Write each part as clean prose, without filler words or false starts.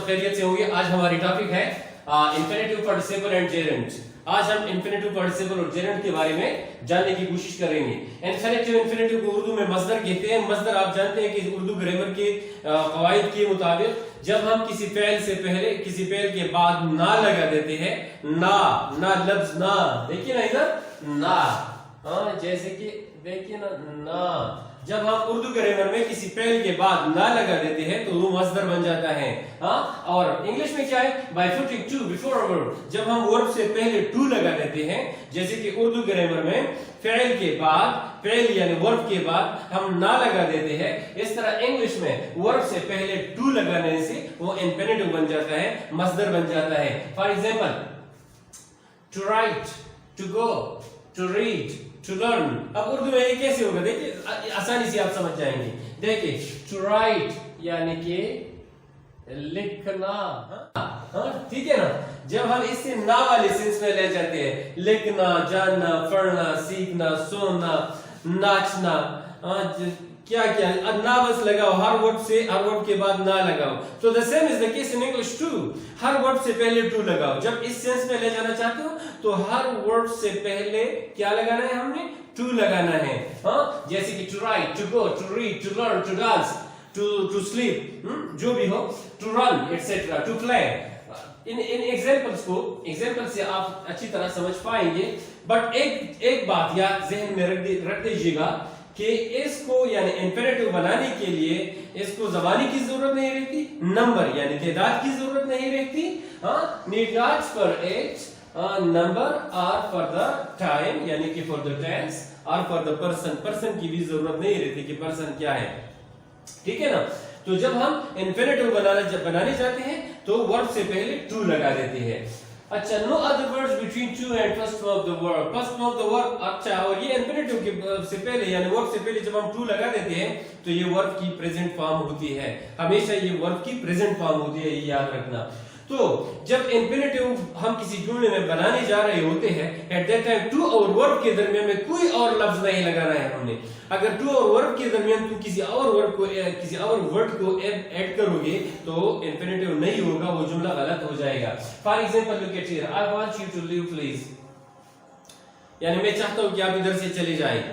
खैरियत से होंगे। आज हमारी टॉपिक है इंफिनिटिव पार्टिसिपल एंड जेरेंट। आज हम इंफिनिटिव पार्टिसिपल और जेरेंट के बारे में जानने की कोशिश करेंगे। इंफिनिटिव को उर्दू में मस्दर कहते हैं। मस्दर आप जानते हैं कि उर्दू ग्रामर के कवायद के मुताबिक जब हम किसी फेल से पहले किसी फेल के बाद ना लगा देते हैं, ना लफ्ज ना, देखिए ना इधर ना, जैसे कि देखिए ना, जब हम उर्दू ग्रामर में किसी फेल के बाद ना लगा देते हैं तो वो मस्दर बन जाता है। और इंग्लिश में क्या है, by putting to before verb, जब हम वर्ब से पहले टू लगा देते हैं, जैसे कि उर्दू ग्रामर में फेल के बाद, फेल यानी वर्ब के बाद हम ना लगा देते हैं, इस तरह इंग्लिश में वर्ब से पहले टू लगाने से वो इंफिनिटिव बन जाता है, मस्दर बन जाता है। For example, to write, to go, to read, to learn. अब उर्दू में ये कैसे होगा, देखिए आसानी से आप समझ जाएंगे। देखिए टू राइट यानी कि लिखना, ठीक है ना। जब हम इससे ना वाले सेंस में ले जाते हैं, लिखना, जानना, पढ़ना, सीखना, सोना, नाचना, क्या क्या, अब ना बस लगाओ, हर वर्ड से, हर वर्ड के बाद ना लगाओ। तो the same is the case in English too, हर वर्ड से पहले टू लगाओ। जब इस सेंस में ले जाना चाहते हो तो हर वर्ड से पहले क्या लगाना है, हमने टू लगाना है। जैसे कि to write, to go, to read, to learn, to dance, to sleep, जो भी हो, to run etcetera, to play. इन एग्जांपल से आप अच्छी तरह समझ पाएंगे। बट एक बात याद जहन में रख दीजिएगा कि इसको यानी इंफिनिटिव बनाने के लिए इसको ज़बानी की जरूरत नहीं रहती, नंबर यानी तादाद की जरूरत नहीं रहती। Need not for as, number और फॉर द टाइम यानी कि फॉर द टेंस और फॉर द पर्सन की भी जरूरत नहीं रहती कि पर्सन क्या है, ठीक है ना। तो जब हम इंफिनिटिव बनाने जाते हैं तो वर्ब से पहले टू लगा देते हैं। अच्छा, no other words between to and first form of the verb, first form of the verb. अच्छा, और ये इंफिनिटिव के से पहले यानी वर्ब से पहले जब हम टू लगा देते हैं तो ये वर्ब की प्रेजेंट फॉर्म होती है, हमेशा ये वर्ब की प्रेजेंट फॉर्म होती है, ये याद रखना। तो जब इंफिनिटिव हम किसी जुमले में बनाने जा रहे होते हैं, एट दैट टाइम टू और वर्ब के दरमियान में कोई और लफ्ज नहीं लगाना है हमने। अगर टू और वर्ब के दरमियान तुम किसी और वर्ड को ऐड करोगे तो इंफिनिटिव नहीं होगा, वो जुमला गलत हो जाएगा। For example look at here, I want you to leave please, यानी मैं चाहता हूं कि आप इधर से चले जाएं,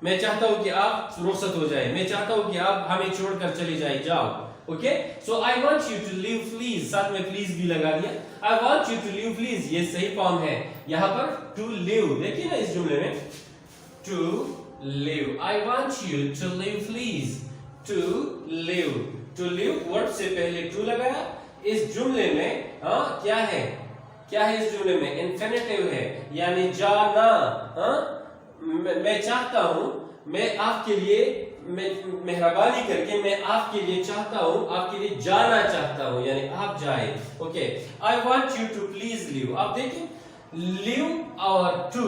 मैं चाहता हूं कि आप रुखसत हो जाए, मैं चाहता हूं कि आप हमें छोड़कर चले जाए, जाओ। Okay, so I want you to leave please, साथ में प्लीज भी लगा दिया। I want you to leave please, ये सही फॉर्म है। यहां पर टू लिव, देखिए ना इस जुमले में to live, I want you to live please, to live verb से पहले टू लगाया। इस जुमले में क्या है इस जुमले में, इंफिनिटिव है यानी जाना। मैं चाहता हूं, मैं आपके लिए, मैं मेहरबानी करके मैं आपके लिए चाहता हूं, आपके लिए जाना चाहता हूं, यानी आप जाए। Okay, I want you to please live. आप देखिए लिव और टू,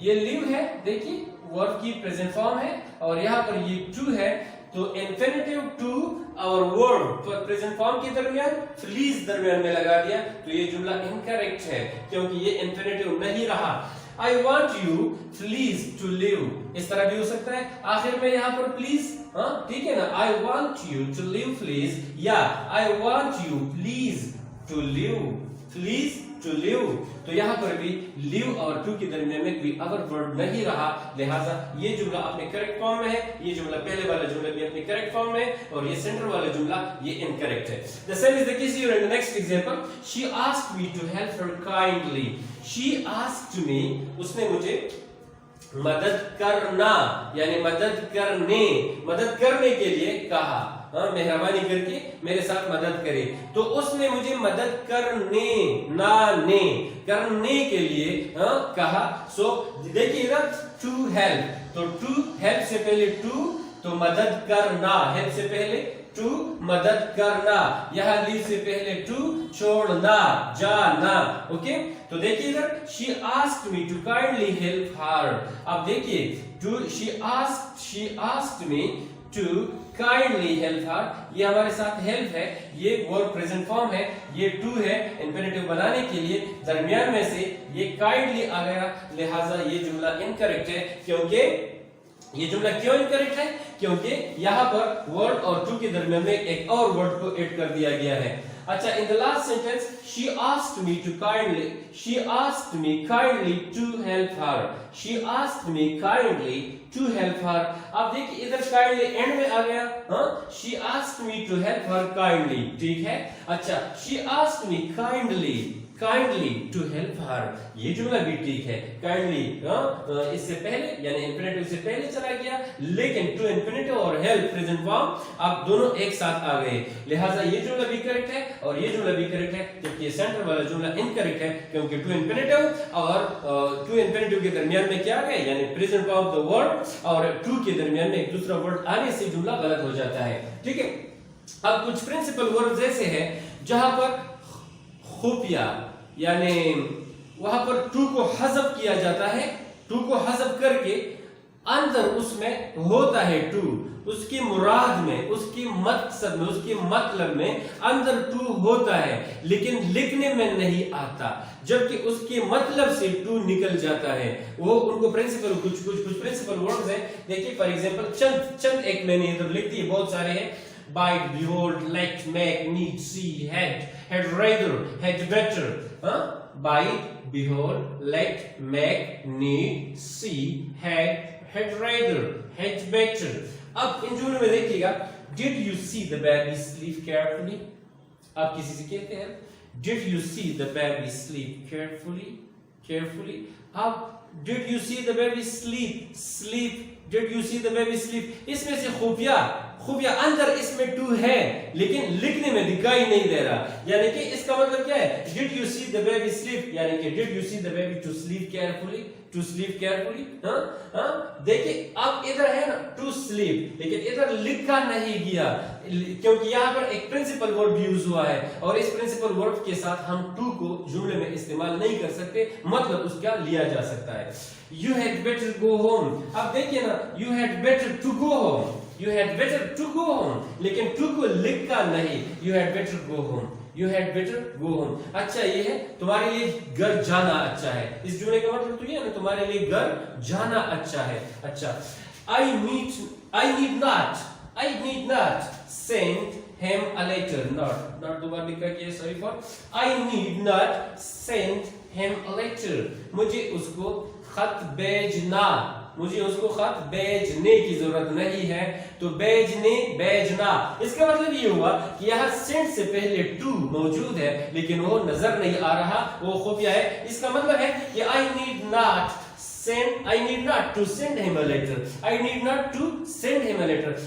ये लिव है, देखिए वर्ब की प्रेजेंट फॉर्म है, और यहाँ पर ये टू है। तो इंफिनिटिव टू और वर्ब प्रेजेंट फॉर्म के दरमियान प्लीज दरमियान में लगा दिया, तो ये जुमला इनकरेक्ट है क्योंकि ये इंफिनिटिव नहीं रहा। I want you please to live, इस तरह भी हो सकता है। आखिर में यहाँ पर प्लीज, ठीक है ना, I want you to live please, या I want you please to live, तो यहाँ पर भी live और to के दरमियान में कोई अदर वर्ड नहीं रहा, लिहाजा ये जुमला अपने करेक्ट फॉर्म में है, ये जुमला पहले वाला जुमला भी अपने करेक्ट फॉर्म में है, और ये सेंटर वाला जुमला ये इनकरेक्ट है। The same is the case here in the next example. She asked me to help her kindly. She asked me, उसने मुझे मदद करना यानी मदद करने के लिए कहा, मेहरबानी करके मेरे साथ मदद करे। तो उसने मुझे मदद करने के लिए कहा। सो देखिए इधर टू हेल्प, तो टू हेल्प से पहले टू, तो मदद करना, हेल्प से पहले टू, मदद करना, यहाँ लीव से पहले टू, छोड़ना, जाना। ओके, तो देखिए इधर she asked me to kindly help her. अब देखिए to, she asked me to kindly help her, ये हमारे साथ हेल्प है, ये वर्ब प्रेजेंट फॉर्म है, ये टू है। इंफिनिटिव बनाने के लिए दरमियान में से ये काइंडली आ गया, लिहाजा ये जुमला इनकरेक्ट है। क्योंकि ये जुमला क्यों इनकरेक्ट है? क्योंकि यहाँ पर वर्ड और टू के दरमियान में एक और वर्ड को ऐड कर दिया गया है। अच्छा, in the last sentence, she asked me kindly to help her. She asked me kindly to help her. अब देखिए इधर kindly end में आ गया, हाँ? She asked me to help her kindly, ठीक है? अच्छा, she asked me kindly to help her. ये जुमला भी ठीक है. Kindly, इससे पहले यानी इंफिनिटिव से पहले चला गया, लेकिन to इंफिनिटिव और help प्रेजेंट फॉर्म आप दोनों एक साथ आ गए. लिहाजा ये जुमला भी करेक्ट है और ये जुमला भी करेक्ट है, जबकि ये सेंटर वाला जुमला इनकरेक्ट है, क्योंकि to इंफिनिटिव और to इंफिनिटिव के दरमियान में क्या आ गया, यानी present form of the word और to के दरमियान में एक दूसरा वर्ड आने से जुमला गलत हो जाता है. ठीक है. अब कुछ प्रिंसिपल वर्ड्स ऐसे हैं जहां पर खुफिया यानी वहां पर टू को हज़फ किया जाता है. टू को हज़फ करके अंदर उसमें होता है टू, उसकी मुराद में, उसकी मकसद में, उसके मतलब में अंदर टू होता है, लेकिन लिखने में नहीं आता, जबकि उसके मतलब से टू निकल जाता है. वो उनको प्रिंसिपल कुछ प्रिंसिपल वर्ड्स हैं. देखिए फॉर एग्जांपल चंद एक मैंने इधर लिख दिए, बहुत सारे हैं. Bite, behold, let, make, need, see, had rather, had better. Bite, behold, let, make, need, see, had rather, had better. अब इन जुमलों में देखिएगा, did you see the baby sleep carefully? आप किसी से कहते हैं did you see the baby sleep carefully? अब did you see the baby sleep? Did you see the baby sleep? इसमें से खुफिया अंदर इसमें टू है, लेकिन लिखने में दिखाई नहीं दे रहा. यानी कि इसका मतलब क्या है, did you see the baby sleep, यानी कि did you see the baby to sleep carefully? देखिए अब इधर है ना to sleep, लेकिन इधर लिखा नहीं गया, क्योंकि यहाँ पर एक प्रिंसिपल वर्ड यूज हुआ है और इस प्रिंसिपल वर्ड के साथ हम टू को जुमले में इस्तेमाल नहीं कर सकते, मतलब उसका लिया जा सकता है. You had better go home. अब देखिए ना, you had better to go home, लेकिन टू को लिखा नहीं. You had better go home. अच्छा, ये है तुम्हारे लिए घर जाना अच्छा है. इस जुमले का मतलब तो ये है ना, तुम्हारे लिए घर जाना अच्छा है. अच्छा, I need not send him a letter. Not दोबारा लिखा किया, sorry for. I need not send him a letter. मुझे उसको खत भेजने की जरूरत नहीं है. तो भेजना, इसका मतलब ये हुआ कि यहाँ सेंड से पहले टू मौजूद है, लेकिन वो नजर नहीं आ रहा, वो खुफिया है. इसका मतलब है कि I need not to send him a letter.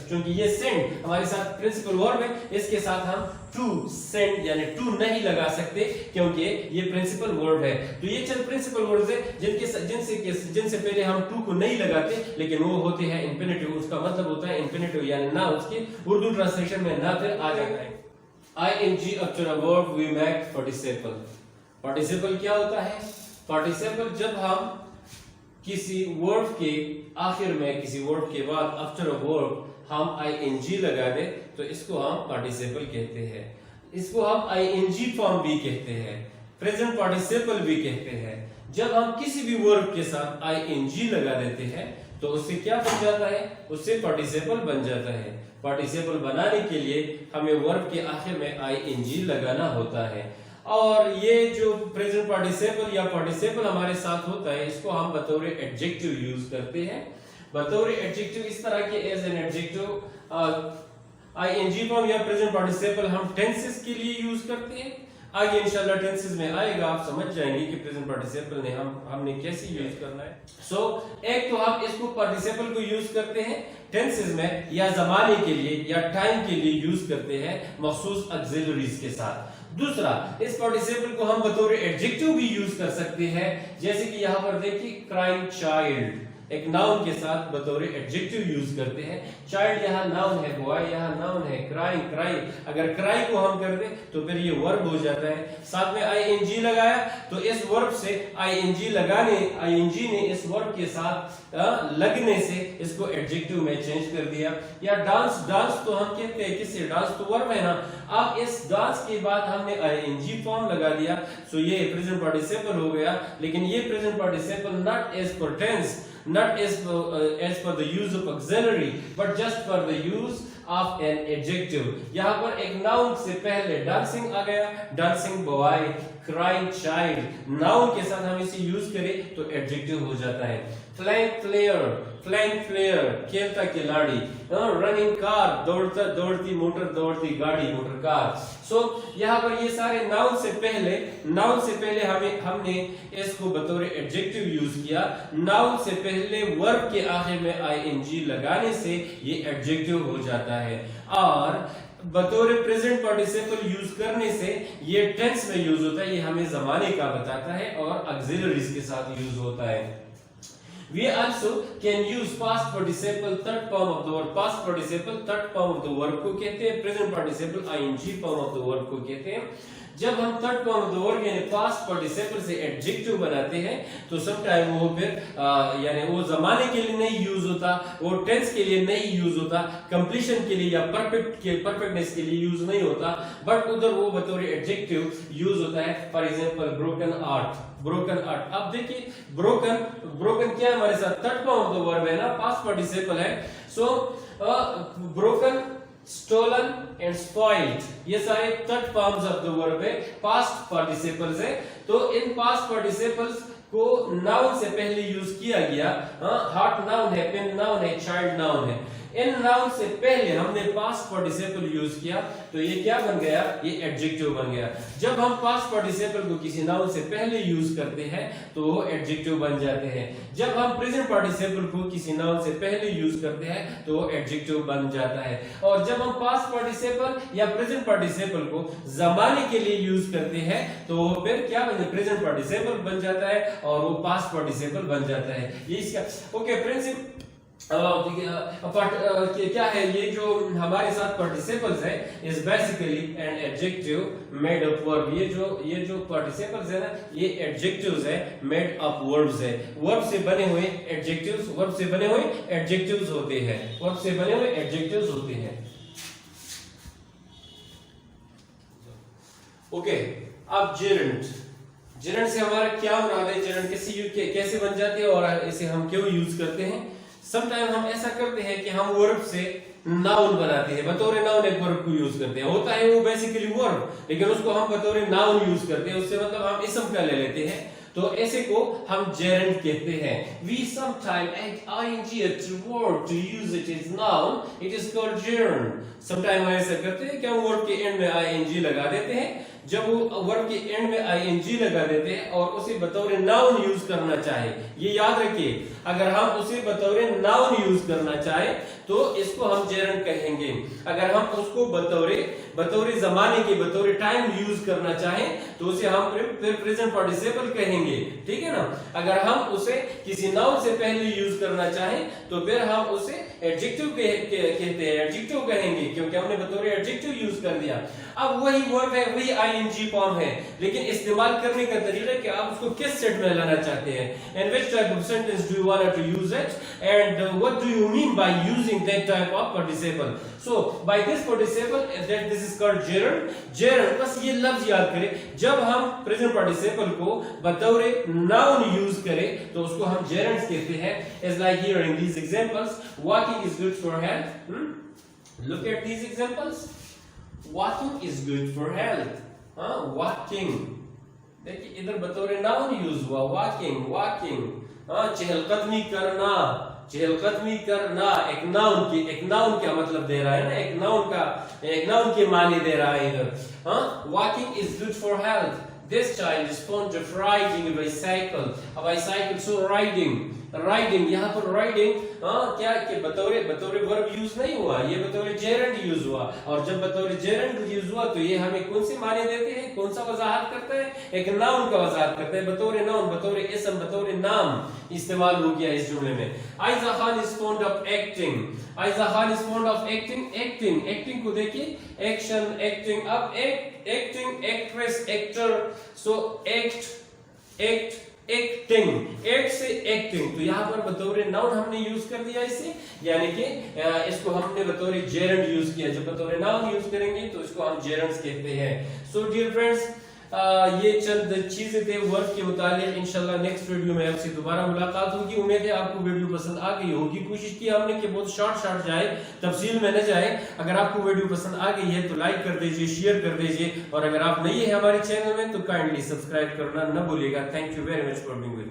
क्योंकि ये send हमारे साथ प्रिंसिपल वर्ब है, इसके साथ हम to send यानी to नहीं लगा सकते, क्योंकि ये प्रिंसिपल वर्ब है. तो ये चंद प्रिंसिपल वर्ड्स है जिनसे पहले हम to को नहीं लगाते, लेकिन वो होते हैं इंफिनिटिव. उसका मतलब होता है इंफिनिटिव, यानी ना उसके उर्दू ट्रांसलेशन में ना फिर आ जाता है. ing after a verb we make participle. Participle क्या होता है? पार्टिसिपल जब हम किसी वर्ब के आखिर में, किसी वर्ब के बाद आफ्टर अ वर्ब हम ing लगा दे, तो इसको हम पार्टिसिपल कहते हैं. इसको हम ing फॉर्म भी कहते हैं, प्रेजेंट पार्टिसिपल भी कहते हैं. जब हम किसी भी वर्ब के साथ ing लगा देते हैं तो उससे क्या बन जाता है? उससे पार्टिसिपल बन जाता है. पार्टिसिपल बनाने के लिए हमें वर्ब के आखिर में ing लगाना होता है. और ये जो प्रेजेंट पार्टिसिपल या पार्टिसिपल हमारे साथ होता है, इसको हम बतौर एडजेक्टिव यूज करते हैं. बतौर एडजेक्टिव इस तरह के as an adjective ing form या प्रेजेंट पार्टिसिपल हम टेंसेस के लिए यूज करते हैं. आगे इंशाल्लाह टेंसेस में आएगा, आप समझ जाएंगे कि प्रेजेंट पार्टिसिपल ने हमने कैसे यूज करना है. एक तो हम इसको पार्टिसिपल को यूज करते हैं टेंसेस में, या जमाने के लिए या टाइम के लिए यूज करते हैं मखसूस ऑक्सिलरीज के साथ. दूसरा, इस पार्टिसिपल को हम बतौर एडजेक्टिव भी यूज कर सकते हैं, जैसे कि यहाँ पर देखिए क्राइंग चाइल्ड, एक नाउन के साथ बतौर एडजेक्टिव यूज करते हैं. चाइल्ड यहाँ नाउन है, बॉय यहाँ नाउन है, क्राइंग क्राई, अगर क्राई को हम कर दें तो फिर ये वर्ब हो जाता है. साथ में ing लगाया तो इस वर्ब से ing ने इस वर्ब के साथ लगने से इसको एडजेक्टिव में चेंज कर दिया. या डांस तो हम कहते हैं किससे, डांस तो वर्ब है ना. अब इस डांस के बाद हमने ing फॉर्म लगा दिया, सो ये प्रेजेंट पार्टिसिपल हो गया. लेकिन ये present participle not as per tense, not as per the use of auxiliary, but just for the use of an adjective. यहाँ पर एक नाउन से पहले डांसिंग आ गया, dancing boy, crying child, noun के साथ हम इसे यूज करें तो एडजेक्टिव हो जाता है। फ्लैंक प्लेयर खेलता खिलाड़ी, रनिंग कार दौड़ती दौड़ती गाड़ी मोटर कार। सो यहाँ पर ये सारे नाउन से पहले हमने इसको बतौर एडजेक्टिव यूज किया। नाउन से पहले वर्ब के आखिर में आईएनजी लगाने से ये एडजेक्टिव हो जाता है, और बतौर प्रेजेंट पार्टिसिपल यूज करने से ये टेंस में यूज होता है, ये हमें जमाने का बताता है और ऑक्सिलरीज के साथ यूज होता है। We also can use past participle third form of the verb। past participle third form of the verb को कहते हैं, present participle ing form of the verb को कहते हैं। जब हम third form of the verb यानी पास्ट पार्टिसिपल से एडजेक्टिव बनाते हैं तो सम टाइम वो फिर यानी वो जमाने के लिए नहीं यूज होता, वो टेंस के लिए नहीं यूज होता, कंप्लीशन के लिए या परफेक्टनेस के लिए यूज नहीं होता, बट उधर वो बतौर एडजेक्टिव यूज होता है। For example broken art. अब देखिए ब्रोकन क्या है हमारे साथ, third form of the verb है ना, पास्ट पार्टिसिपल है। सो ब्रोकन, stolen and spoiled, ये सारे third forms of the verb है, पास्ट पार्टिसिपल्स है। तो इन पास्ट पार्टिसिपल्स को नाउन से पहले यूज किया गया। हार्ट नाउन है, पेन नाउन है, चाइल्ड नाउन है। इन नाउन से पहले हमने पास्ट पार्टिसिपल यूज किया तो ये क्या बन गया, ये एडजेक्टिव बन गया। जब हम पास्ट पार्टिसिपल को किसी नाउन से पहले यूज करते हैं तो वो एडजेक्टिव बन जाते हैं। जब हम प्रेजेंट पार्टिसिपल को किसी नाउन से पहले यूज करते हैं तो वो एडजेक्टिव बन जाता है। और जब हम पास्ट पार्टिसिपल या प्रेजेंट पार्टिसिपल को जमाने के लिए यूज करते हैं तो वो फिर क्या बन जाता है, प्रेजेंट पार्टिसिपल बन जाता है और वो पास्ट पार्टिसिपल बन जाता है। ये इसका ओके प्रिंसिपल क्या है, ये जो हमारे साथ पार्टिसिपल्स है is basically an adjective made of verb. ये जो पार्टिसिपल्स है ना, ये एडजेक्टिव्स है मेड ऑफ वर्ब्स है। वर्ब से बने हुए एडजेक्टिव्स होते हैं। ओके, अब जेरेंट से हमारा क्या मुराद है, जेरेंट कैसे बन जाते हैं और इसे हम क्यों यूज करते हैं। समटाइम हम ऐसा करते हैं कि हम वर्ब से नाउन बनाते हैं, बतौर नाउन एक वर्ब को यूज करते हैं, होता है वो बेसिकली वर्ब, लेकिन उसको हम बतौर नाउन यूज करते हैं, उससे मतलब हम इसम का ले लेते हैं, तो ऐसे को हम जेरेंट कहते हैं। We sometimes add ing at word to use it as noun, it is called gerund। Sometime हम ऐसा करते हैं कि हम वर्ब के एंड में ing लगा देते हैं। जब वो वर्ब के एंड में ing लगा देते हैं और उसे बतौर नाउन यूज करना चाहे, ये याद रखिए, अगर हम उसे बतौर नाउन यूज करना चाहे तो इसको हम जेरेंट कहेंगे। अगर हम उसको बतौर जमाने के बतौर टाइम यूज करना चाहे तो उसे हम फिर प्रेजेंट पार्टिसिपल कहेंगे, ठीक है ना। अगर हम उसे किसी नाउन से पहले यूज करना चाहे तो फिर हम उसे एडजेक्टिव कहते हैं, एडजेक्टिव कहेंगे, क्योंकि हमने बतौर एडजेक्टिव यूज कर दिया। अब वही वर्ब है, वही आईएनजी फॉर्म है, लेकिन इस्तेमाल करने का तरीका कि आप उसको किस सेट में लाना चाहते हैं। In which type of sentence do you want to use it, and what do you mean by using that type of participle? So by this participle, that this is called gerund। बस ये लफ्ज याद करें, जब हम present participle को बतौर noun use करें तो उसको हम gerunds कहते हैं। As like here in these examples, walking is good for health। Look at these examples, walking is good for health। walking, देखिए इधर बतौर नाउन यूज हुआ, walking। चहलकदमी करना एक नाउन क्या मतलब दे रहा है ना, एक नाउन के माने दे रहा है इधर। walking is good for health। This child is fond of riding a bicycle। A bicycle, so riding यहाँ पर riding क्या कि बतौर वर्ब यूज नहीं हुआ, ये बतौर जेरेंट यूज हुआ। और जब बतौर जेरेंट यूज हुआ तो ये हमें कौन से माने देते हैं, कौन सा वजाहत करता है, एक नाउन का वजाहत करता है, बतौर नाउन, बतौर इसम, बतौर नाम इस्तेमाल हो गया इस जुमले में। Aiza Khan is fond of acting को देखिए, एक्शन, एक्टिंग। अब acting, actress, actor, so act से एक्टिंग, तो यहाँ पर बतौर नाउन हमने यूज कर दिया इसे, यानी कि इसको हमने बतौर जेरेंट यूज किया। जब बतौर नाउन यूज करेंगे तो इसको हम जेरेंट्स कहते हैं। सो डियर फ्रेंड्स, ये चंद चीजें थे वर्क के मुतालिक। इंशाल्लाह नेक्स्ट वीडियो में आपसे दोबारा मुलाकात होगी। उम्मीद है आपको वीडियो पसंद आ गई होगी। कोशिश की हमने कि बहुत शॉर्ट जाए, तफसील में न जाए। अगर आपको वीडियो पसंद आ गई है तो लाइक कर दीजिए, शेयर कर दीजिए, और अगर आप नई है हमारे चैनल में तो काइंडली सब्सक्राइब करना न भूलिएगा। Thank you very much for being with me.